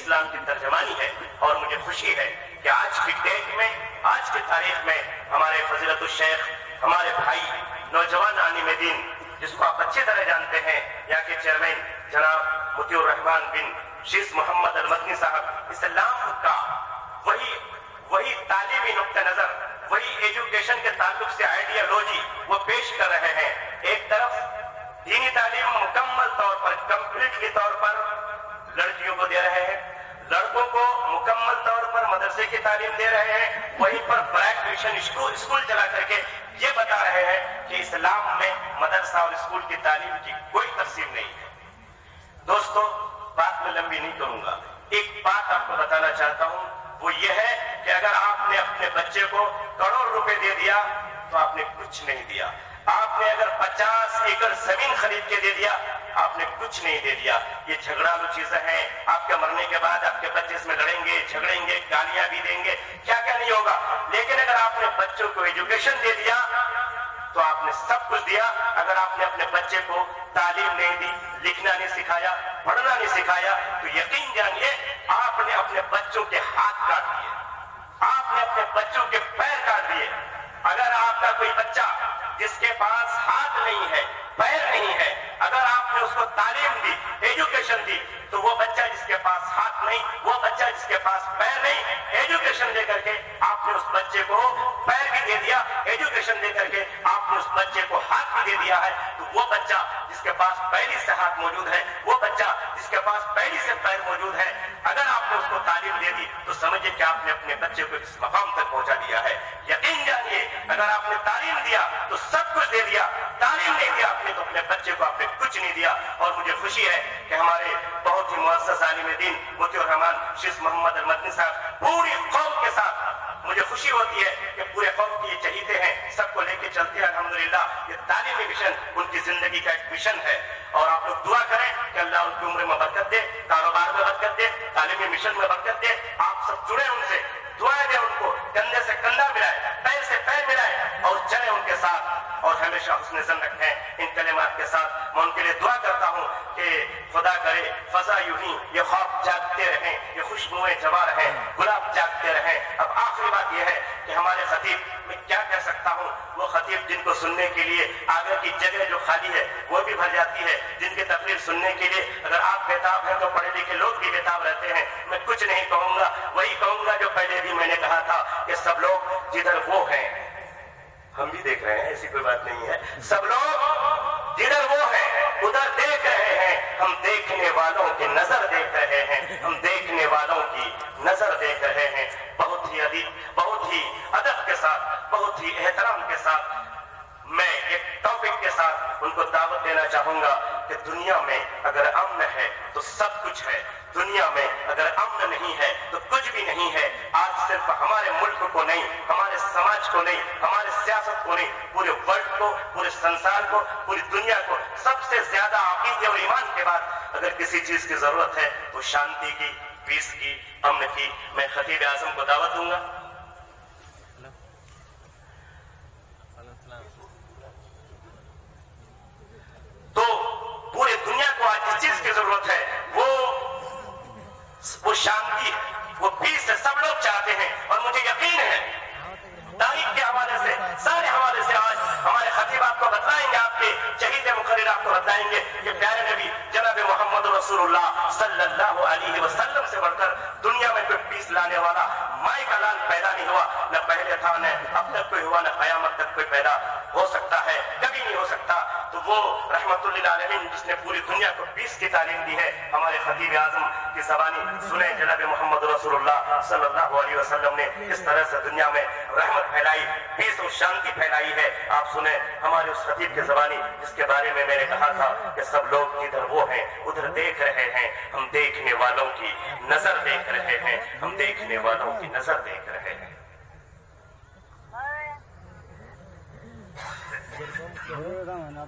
اسلام کی ترجمانی ہے، اور مجھے خوشی ہے کہ آج کی ڈیٹ میں، آج کی تاریخ میں ہمارے فضیلت الشیخ، ہمارے بھائی نوجوان عالم دین، جس کو آپ اچھی طرح جانتے ہیں، یہاں کے چیئرمین جناب مطیع الرحمان بن شیخ محمد المدنی صاحب، اسلام کا وہی تعلیمی نقطہ نظر، وہی ایجوکیشن کے تعلق سے آئیڈیالوجی وہ پیش کر رہے ہیں۔ ایک طرف دینی تعلیم مکمل طور پر، کمپلیٹلی طور پر لڑکیوں کو دے رہے ہیں، لڑکوں کو مکمل طور پر مدرسے کی تعلیم دے رہے ہیں، وہیں پر پرائیویٹ اسکول چلا کر کے یہ بتا رہے ہیں کہ اسلام میں مدرسہ اور اسکول کی تعلیم کی کوئی تقسیم نہیں ہے۔ دوستو، بات میں لمبی نہیں کروں گا، ایک بات آپ کو بتانا چاہتا ہوں، وہ یہ ہے کہ اگر آپ نے اپنے بچے کو کروڑ روپے دے دیا تو آپ نے کچھ نہیں دیا۔ آپ نے اگر 50 ایکڑ زمین خرید کے دے دیا، آپ نے کچھ نہیں دے دیا۔ یہ جھگڑالو چیزیں ہیں، آپ کے مرنے کے بعد آپ کے بچے اس میں لڑیں گے، جھگڑیں گے، گالیاں بھی دیں گے، کیا کیا نہیں ہوگا، لیکن اگر آپ نے بچوں کو ایجوکیشن دے دیا تو آپ نے سب کچھ دیا۔ اگر آپ نے اپنے بچے کو تعلیم نہیں دی، لکھنا نہیں سکھایا، پڑھنا نہیں سکھایا، تو یقین جانیے آپ نے اپنے بچوں کے ہاتھ کاٹ دیے، آپ نے اپنے بچوں کے پیر کاٹ دیے۔ اگر آپ کا کوئی بچہ جس کے پاس ہاتھ نہیں ہے، پیر نہیں ہے، اگر آپ نے اس کو تعلیم دی، ایجوکیشن دی، تو وہ بچہ جس کے پاس ہاتھ نہیں، وہ بچہ جس کے پاس پیر نہیں، ایجوکیشن دے کر کے آپ نے اس بچے کو پیر بھی دے دیا، ایجوکیشن دے کر کے آپ نے اس بچے کو ہاتھ بھی دے دیا ہے، تو وہ بچہ جس کے پاس پہلی سے ہاتھ موجود ہے، وہ بچہ جس کے پاس پہلی سے پیر موجود ہے، اگر آپ نے اس کو تعلیم دے دی تو سمجھے کہ آپ نے اپنے بچے کو اس مقام تک پہنچا دیا ہے۔ یقین جانیے اگر آپ نے تعلیم دیا تو سب کچھ دے دیا، تعلیم نہیں دیا آپ نے تو اپنے بچے کو آپ نے کچھ نہیں دیا۔ اور مجھے خوشی ہے کہ ہمارے بہت ہی معزز عالم دین مطیع الرحمان شیخ محمد المدنی صاحب پوری قوم کے ساتھ، مجھے خوشی ہوتی ہے کہ پورے قوم کی یہ چہیتے ہیں، سب کو لے کے چلتے ہیں الحمدللہ۔ یہ تعلیمی مشن ان کی زندگی کا ایک مشن ہے، اور آپ لوگ دعا کریں کہ اللہ ان کی عمر میں برکت دے، کاروبار میں برکت دے، تعلیمی مشن میں برکت دے۔ آپ سب جڑے ان سے، دعائیں دیں ان کو، کندھے سے کندھا ملائے، پیر سے پیر ملائے، اور چلیں ان کے ساتھ، اور ہمیشہ حسن ظن رکھیں ان کلمات کے ساتھ۔ میں ان کے لیے دعا کرتا ہوں کہ خدا کرے فضا یوں ہی یہ خواب جاگتے رہیں، یہ خوشبوئیں جما رہیں، گلاب جاگتے رہیں۔ اب آخری بات یہ ہے کہ ہمارے خطیب، میں کیا کہہ سکتا ہوں، وہ خطیب جن کو سننے کے لیے آگے کی جگہ جو خالی ہے وہ بھی بھر جاتی ہے، جن کی تقریر سننے کے لیے اگر آپ بےتاب ہیں تو پڑھے لکھے لوگ بھی بےتاب رہتے ہیں۔ میں کچھ نہیں کہوں گا، وہی کہوں گا جو پہلے بھی میں نے کہا تھا کہ سب لوگ جدھر وہ ہیں، ہم بھی دیکھ رہے ہیں، ایسی کوئی بات نہیں ہے، سب لوگ جدھر وہ ہیں ادھر دیکھ رہے ہیں، ہم دیکھنے والوں کی نظر دیکھ رہے ہیں، ہم دیکھنے والوں کی نظر دیکھ رہے ہیں۔ بہت ہی ادب، بہت ہی ادب کے ساتھ، بہت ہی احترام کے ساتھ میں ایک ٹاپک کے ساتھ ان کو دعوت دینا چاہوں گا کہ دنیا میں اگر امن ہے تو سب کچھ ہے، دنیا میں اگر امن نہیں ہے تو کچھ بھی نہیں ہے۔ آج صرف ہمارے ملک کو نہیں، ہمارے سماج کو نہیں، ہمارے سیاست کو نہیں، پورے ورلڈ کو، پورے سنسار کو، پوری دنیا کو سب سے زیادہ عقیدے اور ایمان کے بعد اگر کسی چیز کی ضرورت ہے تو شانتی کی، پیس کی، امن کی۔ میں خطیب اعظم کو دعوت دوں گا۔ تو پورے دنیا کو آج جس چیز کی ضرورت ہے وہ شانتی ہے، وہ پیس ہے، سب لوگ چاہتے ہیں، اور مجھے یقین ہے تاریخ کے حوالے سے، سارے حوالے سے آج ہمارے خطیب آپ کو بتلائیں گے، آپ کے شہید مقرر آپ کو بتلائیں گے کہ پیارے نبی جناب محمد رسول اللہ صلی اللہ علیہ وسلم سے بڑھ کر دنیا میں کوئی پیس لانے والا مائی کا لال پیدا نہیں ہوا، نہ پہلے تھا، نہ اب تک کوئی ہوا، نہ قیامت تک کوئی پیدا ہو سکتا ہے، کبھی نہیں ہو سکتا۔ تو وہ رحمت للعالمین جس نے پوری دنیا کو پیس کی تعلیم دی ہے، ہمارے خطیب اعظم کی زبانی سنیں، جناب محمد رسول اللہ صلی اللہ علیہ وسلم نے اس طرح سے دنیا میں رحمت پھیلائی، پیس اور شانتی پھیلائی ہے۔ آپ سنیں ہمارے اس خطیب کی زبانی جس کے بارے میں نے کہا تھا کہ سب لوگ جدھر وہ ہیں ادھر دیکھ رہے ہیں، ہم دیکھنے والوں کی نظر دیکھ رہے ہیں، ہم دیکھنے والوں کی نظر دیکھ رہے ہیں۔ آپ